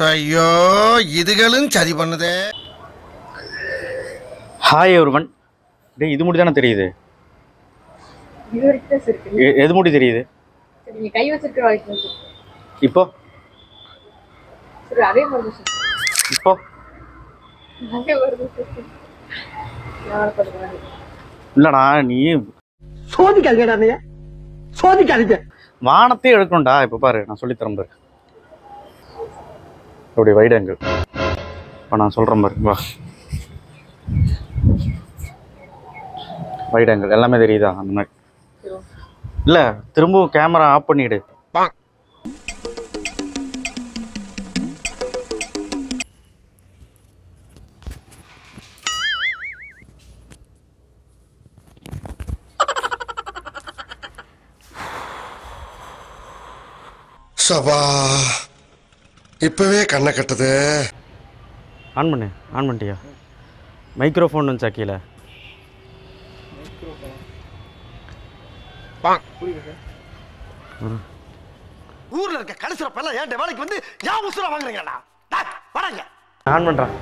ஐயோ இதுகளும் சரி பண்ணுதே. Hi everyone. டேய் இது முடி தானே தெரியுது. இது வரைக்கும் தான் இருக்கு. எது முடி தெரியுது? சரி நீ கை வச்சிருக்கிற வரைக்கும் சார். இப்போ சரி அதே மாதிரி சார். இப்போ அதே வருது சார். நான் பண்ணுறேன். இல்லடா நீ சோதிக்காதீங்கடா நீ. சோதிக்காதீங்க. வானத்தை எடுக்கணும்டா. இப்போ பாரு நான் சொல்லி தரேன் பாரு. அப்படி வைட் ஆங்கிள். இப்போ நான் சொல்கிறேன் பாரு. வா வைட் ஆங்கிள் எல்லாமே தெரியுதா? அந்த மாதிரி இல்லை, திரும்பவும் கேமரா ஆஃப் பண்ணிவிடு. சபா இப்பவே கண்ணை கட்டுது. ஆன் பண்ணு. ஆன் பண்ணிட்டியா? மைக்ரோஃபோன் வந்துச்சா கீழே? ஊர்ல இருக்க கடைசிறப்பெல்லாம் ஏன் வேலைக்கு வந்து ஏன் உசுர வாங்குறீங்களா? வராங்க. ஆன் பண்ணுறான்.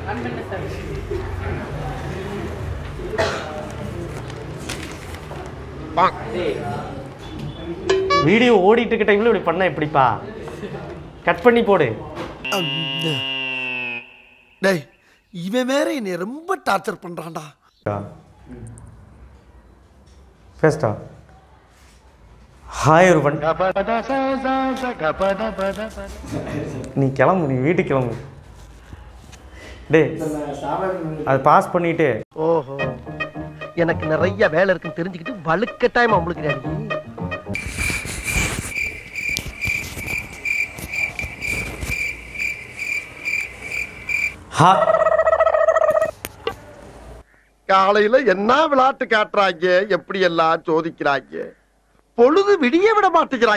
வீடியோ ஓடிட்டு இருக்க டைம்ல இப்படி பண்ண எப்படிப்பா? கட் பண்ணி போடு. டேய் இவன் வேற என்னை ரொம்ப டார்ச்சர் பண்றான்டா. ஃபர்ஸ்டா ஹாய் எவ்ரிவன். நீ கிளம்பு, நீ வீட்டுக்கு கிளம்பு. டேய் அது பாஸ் பண்ணிட்டு. ஓஹோ எனக்கு நிறைய வேலை இருக்குன்னு தெரிஞ்சுக்கிட்டு வலுக்கட்டாயமா உங்களுக்கு காலையில என்ன விளையாட்டு காட்டுறாங்க, எப்படி எல்லாம் சோதிக்கிறாங்க, பொழுது விடிய விட மாட்டேங்கிறாங்க.